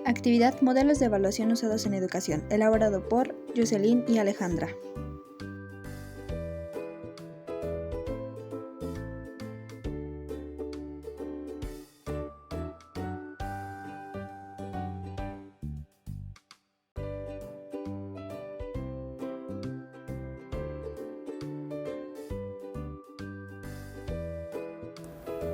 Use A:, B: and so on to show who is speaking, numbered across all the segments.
A: Actividad Modelos de evaluación usados en educación, elaborado por Jocelyn y Alejandra.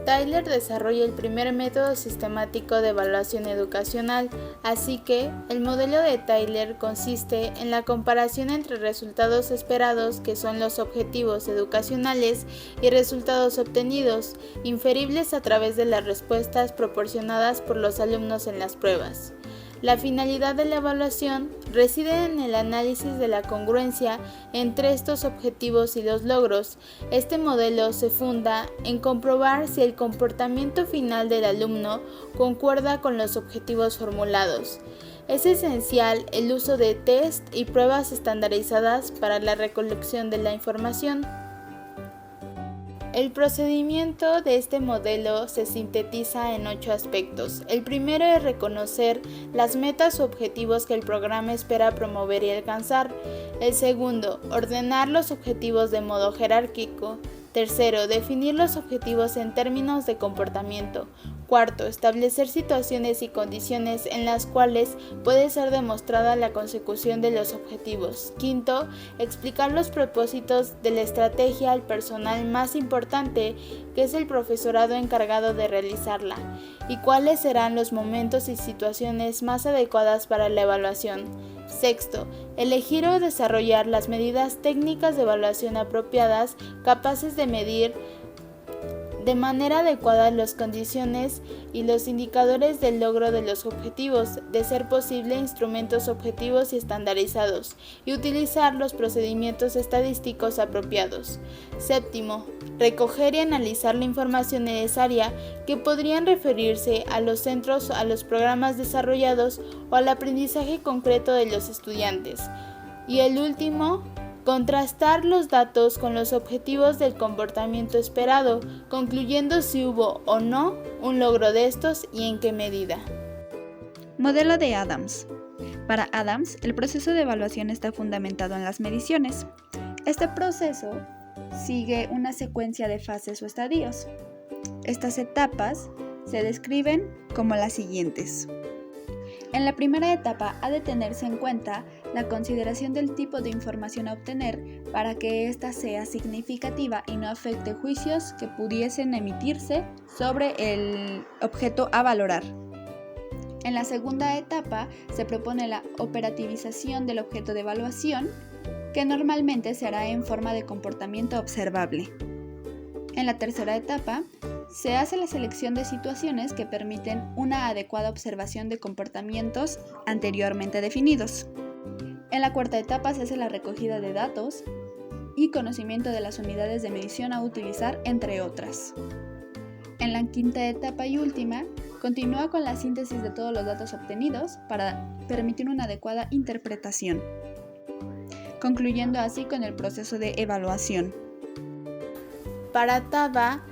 B: Tyler desarrolla el primer método sistemático de evaluación educacional, así que el modelo de Tyler consiste en la comparación entre resultados esperados, que son los objetivos educacionales, y resultados obtenidos, inferibles a través de las respuestas proporcionadas por los alumnos en las pruebas. La finalidad de la evaluación reside en el análisis de la congruencia entre estos objetivos y los logros. Este modelo se funda en comprobar si el comportamiento final del alumno concuerda con los objetivos formulados. Es esencial el uso de test y pruebas estandarizadas para la recolección de la información. El procedimiento de este modelo se sintetiza en 8 aspectos. El primero es reconocer las metas u objetivos que el programa espera promover y alcanzar. El segundo, ordenar los objetivos de modo jerárquico. Tercero, definir los objetivos en términos de comportamiento. Cuarto, establecer situaciones y condiciones en las cuales puede ser demostrada la consecución de los objetivos. Quinto, explicar los propósitos de la estrategia al personal más importante, que es el profesorado encargado de realizarla, y cuáles serán los momentos y situaciones más adecuadas para la evaluación. Sexto, elegir o desarrollar las medidas técnicas de evaluación apropiadas, capaces de medir de manera adecuada las condiciones y los indicadores del logro de los objetivos, de ser posible instrumentos objetivos y estandarizados, y utilizar los procedimientos estadísticos apropiados. Séptimo, recoger y analizar la información necesaria, que podrían referirse a los centros, a los programas desarrollados o al aprendizaje concreto de los estudiantes. Y el último, contrastar los datos con los objetivos del comportamiento esperado, concluyendo si hubo o no un logro de estos y en qué medida.
A: Modelo de Adams. Para Adams, el proceso de evaluación está fundamentado en las mediciones. Este proceso sigue una secuencia de fases o estadios. Estas etapas se describen como las siguientes. En la primera etapa ha de tenerse en cuenta la consideración del tipo de información a obtener para que ésta sea significativa y no afecte juicios que pudiesen emitirse sobre el objeto a valorar. En la segunda etapa se propone la operativización del objeto de evaluación, que normalmente se hará en forma de comportamiento observable. En la tercera etapa se hace la selección de situaciones que permiten una adecuada observación de comportamientos anteriormente definidos. En la cuarta etapa se hace la recogida de datos y conocimiento de las unidades de medición a utilizar, entre otras. En la quinta etapa y última, continúa con la síntesis de todos los datos obtenidos para permitir una adecuada interpretación, concluyendo así con el proceso de evaluación.
B: Para TABA,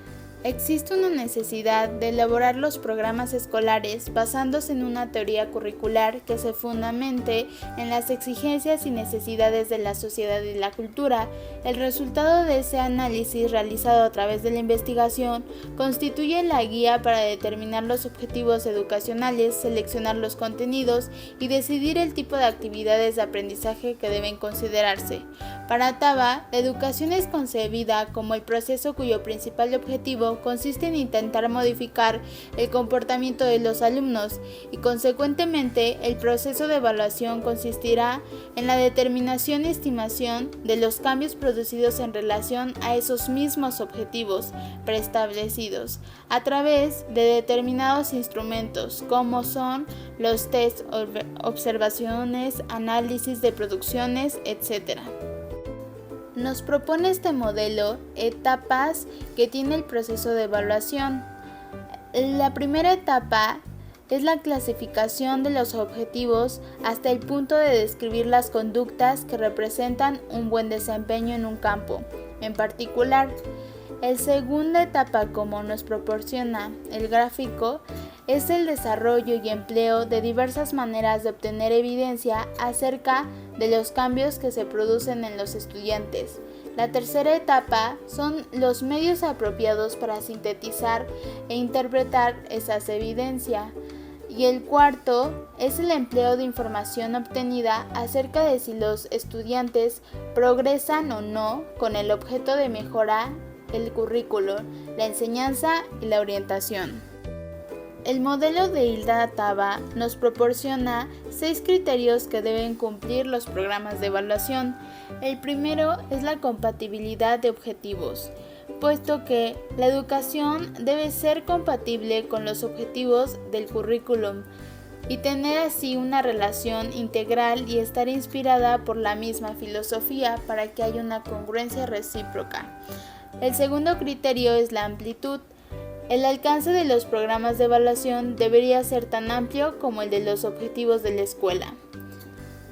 B: existe una necesidad de elaborar los programas escolares basándose en una teoría curricular que se fundamente en las exigencias y necesidades de la sociedad y la cultura. El resultado de ese análisis realizado a través de la investigación constituye la guía para determinar los objetivos educacionales, seleccionar los contenidos y decidir el tipo de actividades de aprendizaje que deben considerarse. Para TABA, la educación es concebida como el proceso cuyo principal objetivo consiste en intentar modificar el comportamiento de los alumnos y, consecuentemente, el proceso de evaluación consistirá en la determinación y estimación de los cambios producidos en relación a esos mismos objetivos preestablecidos a través de determinados instrumentos, como son los test, observaciones, análisis de producciones, etc. Nos propone este modelo etapas que tiene el proceso de evaluación. La primera etapa es la clasificación de los objetivos hasta el punto de describir las conductas que representan un buen desempeño en un campo en particular. La segunda etapa, como nos proporciona el gráfico, es el desarrollo y empleo de diversas maneras de obtener evidencia acerca de los cambios que se producen en los estudiantes. La tercera etapa son los medios apropiados para sintetizar e interpretar esas evidencias. Y el cuarto es el empleo de información obtenida acerca de si los estudiantes progresan o no con el objeto de mejorar el currículo, la enseñanza y la orientación. El modelo de Hilda Taba nos proporciona 6 criterios que deben cumplir los programas de evaluación. El primero es la compatibilidad de objetivos, puesto que la educación debe ser compatible con los objetivos del currículum y tener así una relación integral y estar inspirada por la misma filosofía para que haya una congruencia recíproca. El segundo criterio es la amplitud. El alcance de los programas de evaluación debería ser tan amplio como el de los objetivos de la escuela.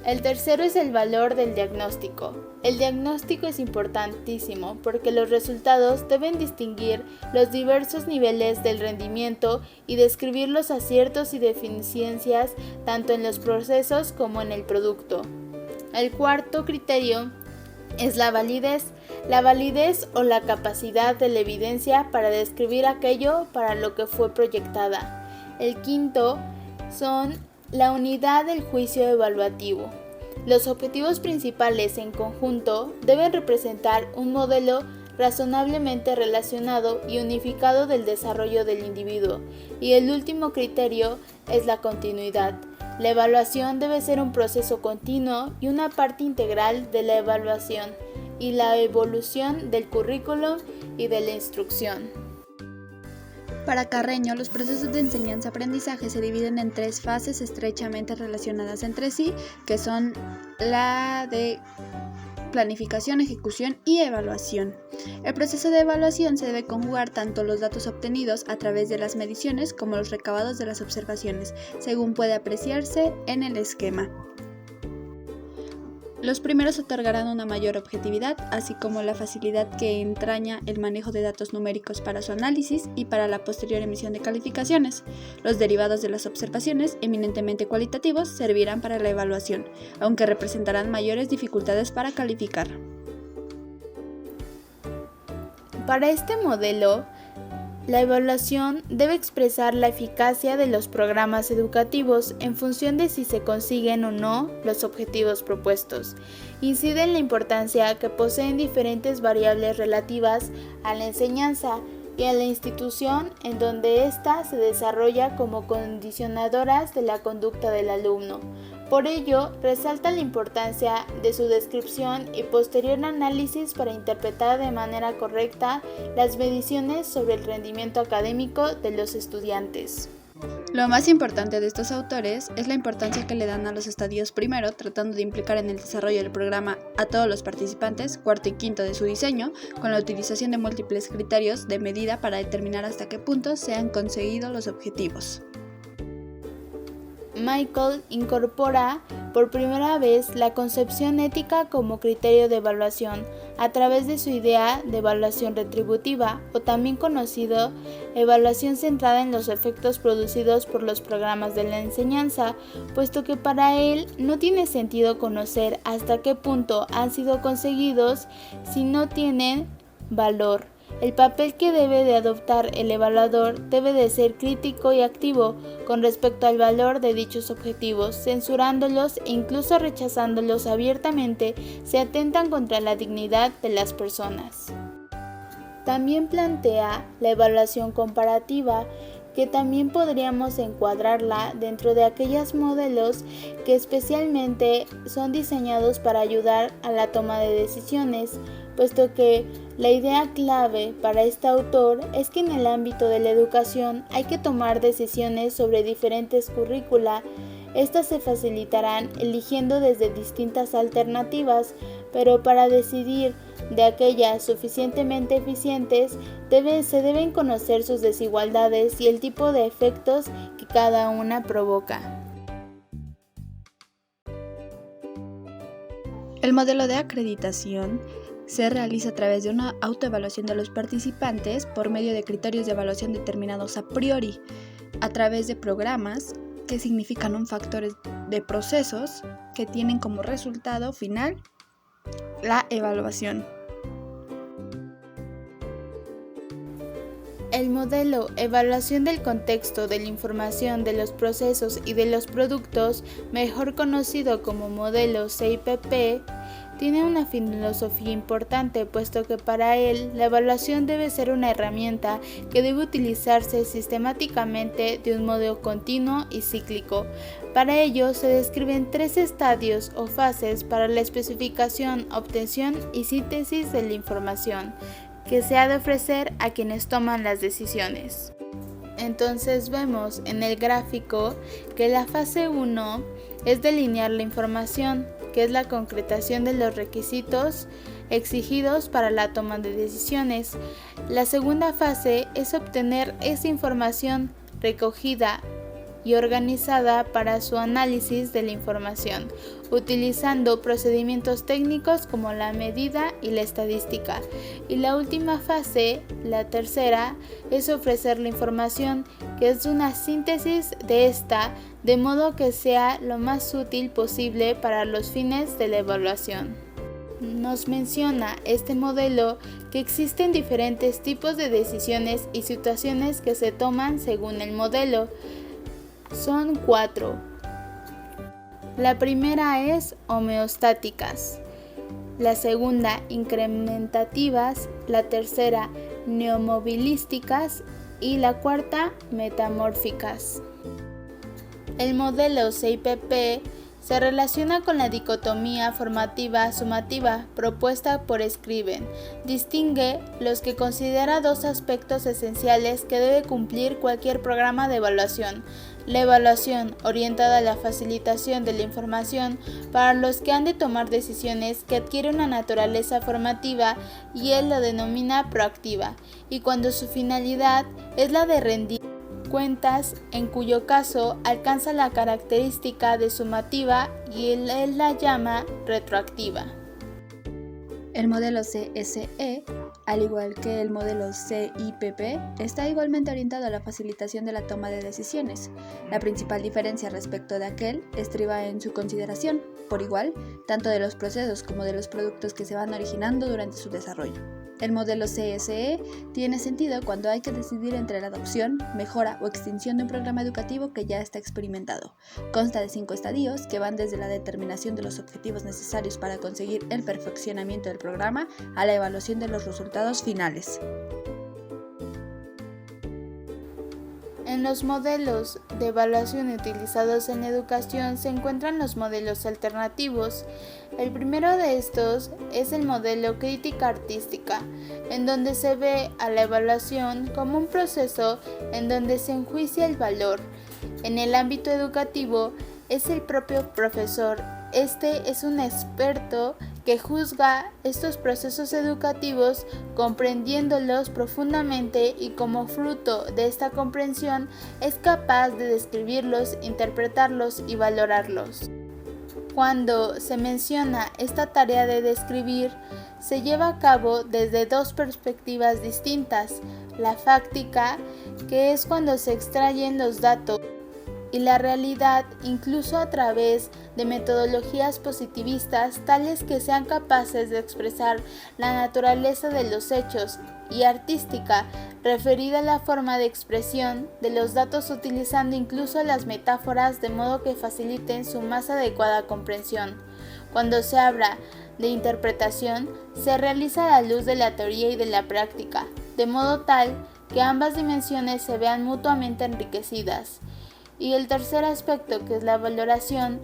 B: El tercero es el valor del diagnóstico. El diagnóstico es importantísimo porque los resultados deben distinguir los diversos niveles del rendimiento y describir los aciertos y deficiencias tanto en los procesos como en el producto. El cuarto criterio es la validez. La validez o la capacidad de la evidencia para describir aquello para lo que fue proyectada. El quinto son la unidad del juicio evaluativo. Los objetivos principales en conjunto deben representar un modelo razonablemente relacionado y unificado del desarrollo del individuo. Y el último criterio es la continuidad. La evaluación debe ser un proceso continuo y una parte integral de la evaluación y la evolución del currículum y de la instrucción.
A: Para Carreño, los procesos de enseñanza-aprendizaje se dividen en 3 fases estrechamente relacionadas entre sí, que son la de planificación, ejecución y evaluación. El proceso de evaluación se debe conjugar tanto los datos obtenidos a través de las mediciones como los recabados de las observaciones, según puede apreciarse en el esquema. Los primeros otorgarán una mayor objetividad, así como la facilidad que entraña el manejo de datos numéricos para su análisis y para la posterior emisión de calificaciones. Los derivados de las observaciones, eminentemente cualitativos, servirán para la evaluación, aunque representarán mayores dificultades para calificar.
B: Para este modelo, la evaluación debe expresar la eficacia de los programas educativos en función de si se consiguen o no los objetivos propuestos. Incide en la importancia que poseen diferentes variables relativas a la enseñanza y a la institución en donde ésta se desarrolla como condicionadoras de la conducta del alumno. Por ello, resalta la importancia de su descripción y posterior análisis para interpretar de manera correcta las mediciones sobre el rendimiento académico de los estudiantes.
A: Lo más importante de estos autores es la importancia que le dan a los estadios primero, tratando de implicar en el desarrollo del programa a todos los participantes, cuarto y quinto de su diseño, con la utilización de múltiples criterios de medida para determinar hasta qué punto se han conseguido los objetivos.
B: Michael incorpora por primera vez la concepción ética como criterio de evaluación a través de su idea de evaluación retributiva, o también conocido evaluación centrada en los efectos producidos por los programas de la enseñanza, puesto que para él no tiene sentido conocer hasta qué punto han sido conseguidos si no tienen valor. El papel que debe de adoptar el evaluador debe de ser crítico y activo con respecto al valor de dichos objetivos, censurándolos e incluso rechazándolos abiertamente si atentan contra la dignidad de las personas. También plantea la evaluación comparativa, que también podríamos encuadrarla dentro de aquellos modelos que especialmente son diseñados para ayudar a la toma de decisiones, puesto que la idea clave para este autor es que en el ámbito de la educación hay que tomar decisiones sobre diferentes currícula. Estas se facilitarán eligiendo desde distintas alternativas, pero para decidir de aquellas suficientemente eficientes se deben conocer sus desigualdades y el tipo de efectos que cada una provoca.
A: El modelo de acreditación se realiza a través de una autoevaluación de los participantes por medio de criterios de evaluación determinados a priori, a través de programas que significan un factor de procesos que tienen como resultado final la evaluación.
B: El modelo Evaluación del contexto, de la información, de los procesos y de los productos, mejor conocido como modelo CIPP, tiene una filosofía importante, puesto que para él la evaluación debe ser una herramienta que debe utilizarse sistemáticamente de un modo continuo y cíclico. Para ello se describen 3 estadios o fases para la especificación, obtención y síntesis de la información que se ha de ofrecer a quienes toman las decisiones. Entonces vemos en el gráfico que la fase 1 es delinear la información, que es la concretación de los requisitos exigidos para la toma de decisiones. La segunda fase es obtener esa información recogida y organizada para su análisis de la información, utilizando procedimientos técnicos como la medida y la estadística. Y la última fase, la tercera, es ofrecer la información, que es una síntesis de esta, de modo que sea lo más útil posible para los fines de la evaluación. Nos menciona este modelo que existen diferentes tipos de decisiones y situaciones que se toman según el modelo. Son 4. La primera es homeostáticas, la segunda incrementativas, la tercera neomovilísticas y la cuarta metamórficas. El modelo CIPP se relaciona con la dicotomía formativa-sumativa propuesta por Scriven. Distingue los que considera 2 aspectos esenciales que debe cumplir cualquier programa de evaluación: la evaluación orientada a la facilitación de la información para los que han de tomar decisiones, que adquiere una naturaleza formativa, y él lo denomina proactiva, y cuando su finalidad es la de rendir cuentas, en cuyo caso alcanza la característica de sumativa y él la llama retroactiva.
A: El modelo CSE, al igual que el modelo CIPP, está igualmente orientado a la facilitación de la toma de decisiones. La principal diferencia respecto de aquel estriba en su consideración, por igual, tanto de los procesos como de los productos que se van originando durante su desarrollo. El modelo CSE tiene sentido cuando hay que decidir entre la adopción, mejora o extinción de un programa educativo que ya está experimentado. Consta de 5 estadios que van desde la determinación de los objetivos necesarios para conseguir el perfeccionamiento del programa a la evaluación de los resultados finales.
B: En los modelos de evaluación utilizados en la educación se encuentran los modelos alternativos. El primero de estos es el modelo crítica artística, en donde se ve a la evaluación como un proceso en donde se enjuicia el valor. En el ámbito educativo es el propio profesor. Este es un experto que juzga estos procesos educativos comprendiéndolos profundamente, y como fruto de esta comprensión es capaz de describirlos, interpretarlos y valorarlos. Cuando se menciona esta tarea de describir, se lleva a cabo desde 2 perspectivas distintas: la fáctica, que es cuando se extraen los datos, y la realidad, incluso a través de metodologías positivistas tales que sean capaces de expresar la naturaleza de los hechos, y artística, referida a la forma de expresión de los datos utilizando incluso las metáforas de modo que faciliten su más adecuada comprensión. Cuando se habla de interpretación, se realiza a la luz de la teoría y de la práctica, de modo tal que ambas dimensiones se vean mutuamente enriquecidas. Y el tercer aspecto, que es la valoración,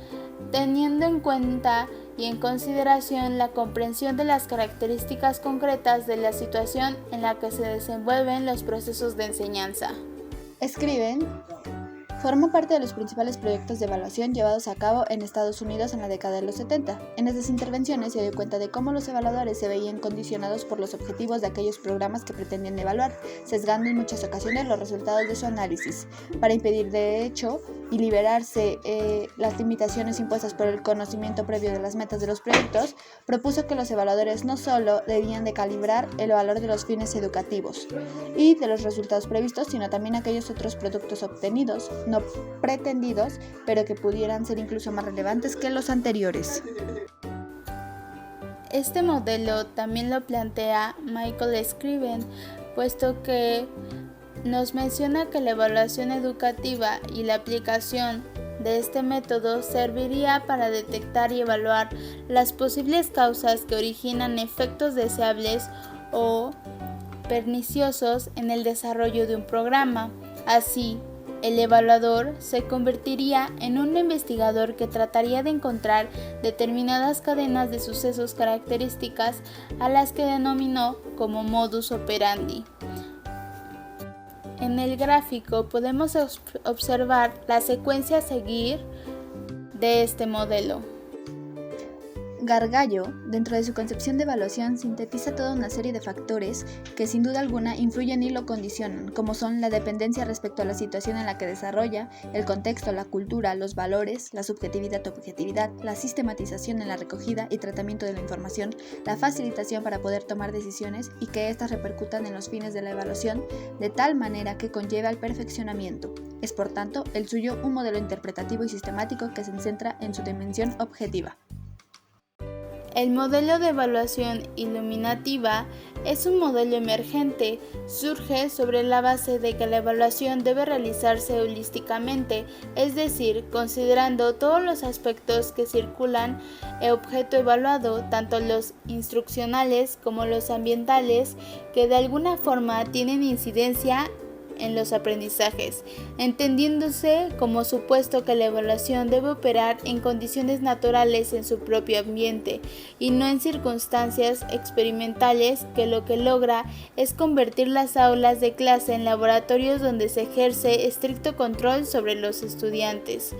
B: teniendo en cuenta y en consideración la comprensión de las características concretas de la situación en la que se desenvuelven los procesos de enseñanza.
A: Scriven Formó parte de los principales proyectos de evaluación llevados a cabo en Estados Unidos en la década de los 70. En estas intervenciones se dio cuenta de cómo los evaluadores se veían condicionados por los objetivos de aquellos programas que pretendían evaluar, sesgando en muchas ocasiones los resultados de su análisis. Para impedir de hecho y liberarse las limitaciones impuestas por el conocimiento previo de las metas de los proyectos, propuso que los evaluadores no solo debían de calibrar el valor de los fines educativos y de los resultados previstos, sino también aquellos otros productos obtenidos, no pretendidos, pero que pudieran ser incluso más relevantes que los anteriores.
B: Este modelo también lo plantea Michael Scriven, puesto que nos menciona que la evaluación educativa y la aplicación de este método serviría para detectar y evaluar las posibles causas que originan efectos deseables o perniciosos en el desarrollo de un programa. Así, el evaluador se convertiría en un investigador que trataría de encontrar determinadas cadenas de sucesos características a las que denominó como modus operandi. En el gráfico podemos observar la secuencia a seguir de este modelo.
A: Gargallo, dentro de su concepción de evaluación, sintetiza toda una serie de factores que sin duda alguna influyen y lo condicionan, como son la dependencia respecto a la situación en la que desarrolla, el contexto, la cultura, los valores, la subjetividad o objetividad, la sistematización en la recogida y tratamiento de la información, la facilitación para poder tomar decisiones y que éstas repercutan en los fines de la evaluación de tal manera que conlleve al perfeccionamiento. Es por tanto el suyo un modelo interpretativo y sistemático que se centra en su dimensión objetiva.
B: El modelo de evaluación iluminativa es un modelo emergente. Surge sobre la base de que la evaluación debe realizarse holísticamente, es decir, considerando todos los aspectos que circulan el objeto evaluado, tanto los instruccionales como los ambientales, que de alguna forma tienen incidencia en los aprendizajes, entendiéndose como supuesto que la evaluación debe operar en condiciones naturales en su propio ambiente y no en circunstancias experimentales, que lo que logra es convertir las aulas de clase en laboratorios donde se ejerce estricto control sobre los estudiantes.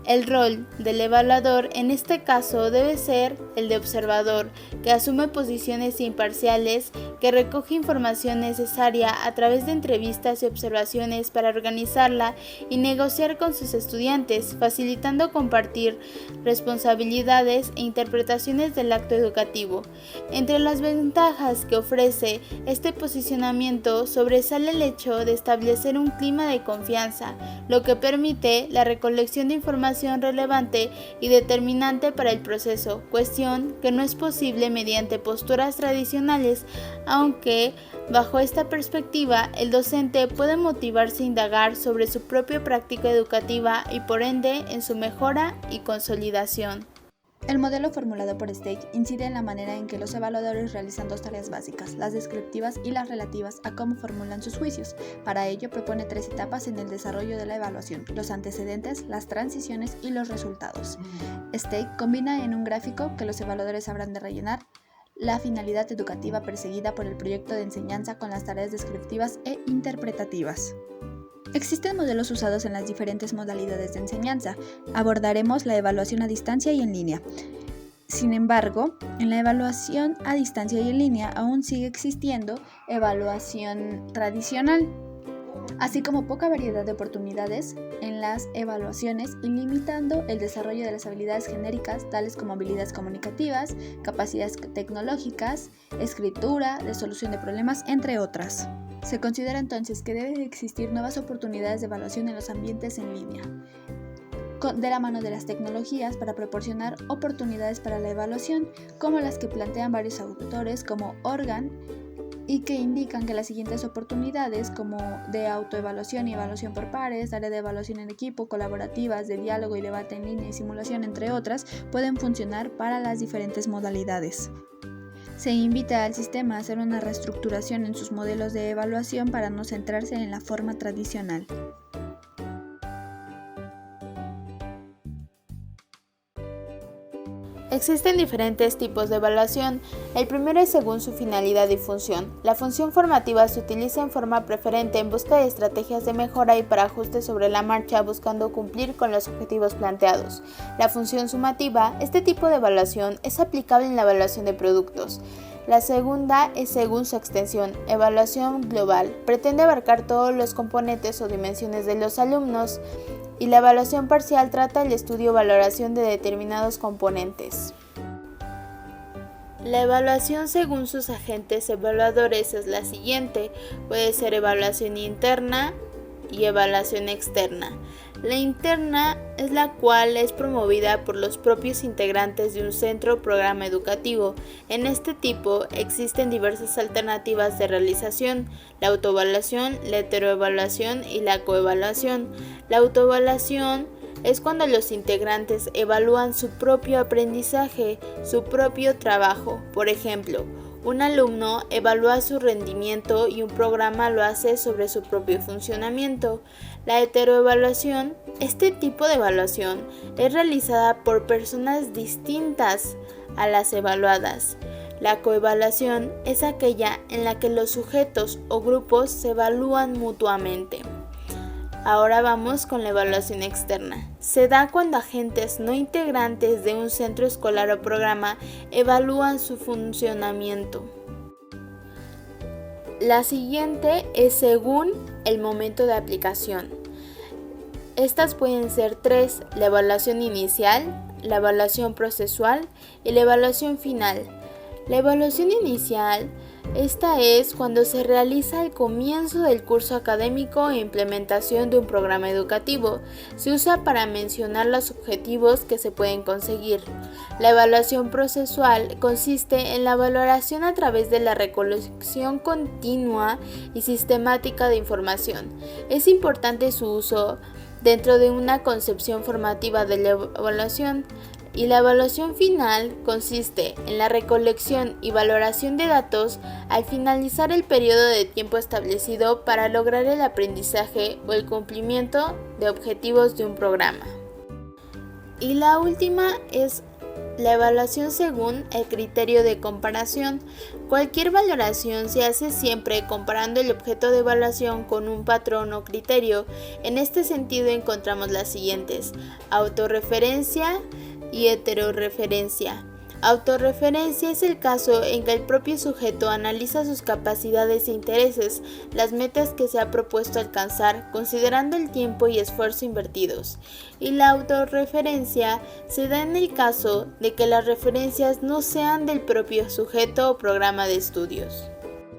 B: El rol del evaluador en este caso debe ser el de observador, que asume posiciones imparciales, que recoge información necesaria a través de entrevistas y observaciones para organizarla y negociar con sus estudiantes, facilitando compartir responsabilidades e interpretaciones del acto educativo. Entre las ventajas que ofrece este posicionamiento sobresale el hecho de establecer un clima de confianza, lo que permite la recolección de información relevante y determinante para el proceso, cuestión que no es posible mediante posturas tradicionales, aunque bajo esta perspectiva el docente puede motivarse a indagar sobre su propia práctica educativa y por ende en su mejora y consolidación.
A: El modelo formulado por Stake incide en la manera en que los evaluadores realizan dos tareas básicas, las descriptivas y las relativas a cómo formulan sus juicios. Para ello propone 3 etapas en el desarrollo de la evaluación: los antecedentes, las transiciones y los resultados. Stake combina en un gráfico que los evaluadores habrán de rellenar la finalidad educativa perseguida por el proyecto de enseñanza con las tareas descriptivas e interpretativas. Existen modelos usados en las diferentes modalidades de enseñanza. Abordaremos la evaluación a distancia y en línea. Sin embargo, en la evaluación a distancia y en línea aún sigue existiendo evaluación tradicional, así como poca variedad de oportunidades en las evaluaciones y limitando el desarrollo de las habilidades genéricas tales como habilidades comunicativas, capacidades tecnológicas, escritura, de solución de problemas, entre otras. Se considera entonces que deben existir nuevas oportunidades de evaluación en los ambientes en línea, de la mano de las tecnologías para proporcionar oportunidades para la evaluación, como las que plantean varios autores como Organ, y que indican que las siguientes oportunidades, como de autoevaluación y evaluación por pares, área de evaluación en equipo, colaborativas, de diálogo y debate en línea y simulación, entre otras, pueden funcionar para las diferentes modalidades. Se invita al sistema a hacer una reestructuración en sus modelos de evaluación para no centrarse en la forma tradicional.
B: Existen diferentes tipos de evaluación. El primero es según su finalidad y función. La función formativa se utiliza en forma preferente en busca de estrategias de mejora y para ajustes sobre la marcha buscando cumplir con los objetivos planteados. La función sumativa, este tipo de evaluación es aplicable en la evaluación de productos. La segunda es según su extensión, evaluación global. Pretende abarcar todos los componentes o dimensiones de los alumnos. Y la evaluación parcial trata el estudio o valoración de determinados componentes. La evaluación según sus agentes evaluadores es la siguiente. Puede ser evaluación interna y evaluación externa. La interna es la cual es promovida por los propios integrantes de un centro o programa educativo. En este tipo existen diversas alternativas de realización: la autoevaluación, la heteroevaluación y la coevaluación. La autoevaluación es cuando los integrantes evalúan su propio aprendizaje, su propio trabajo. Por ejemplo, un alumno evalúa su rendimiento y un programa lo hace sobre su propio funcionamiento. La heteroevaluación, este tipo de evaluación, es realizada por personas distintas a las evaluadas. La coevaluación es aquella en la que los sujetos o grupos se evalúan mutuamente. Ahora vamos con la evaluación externa. Se da cuando agentes no integrantes de un centro escolar o programa evalúan su funcionamiento. La siguiente es según el momento de aplicación. Estas pueden ser tres: la evaluación inicial, la evaluación procesual y la evaluación final. La evaluación inicial, esta es cuando se realiza al comienzo del curso académico e implementación de un programa educativo. Se usa para mencionar los objetivos que se pueden conseguir. La evaluación procesual consiste en la valoración a través de la recolección continua y sistemática de información. Es importante su uso dentro de una concepción formativa de la evaluación. Y la evaluación final consiste en la recolección y valoración de datos al finalizar el periodo de tiempo establecido para lograr el aprendizaje o el cumplimiento de objetivos de un programa. Y la última es la evaluación según el criterio de comparación. Cualquier valoración se hace siempre comparando el objeto de evaluación con un patrón o criterio. En este sentido encontramos las siguientes: autorreferencia y heterorreferencia. Autorreferencia es el caso en que el propio sujeto analiza sus capacidades e intereses, las metas que se ha propuesto alcanzar, considerando el tiempo y esfuerzo invertidos. Y la autorreferencia se da en el caso de que las referencias no sean del propio sujeto o programa de estudios.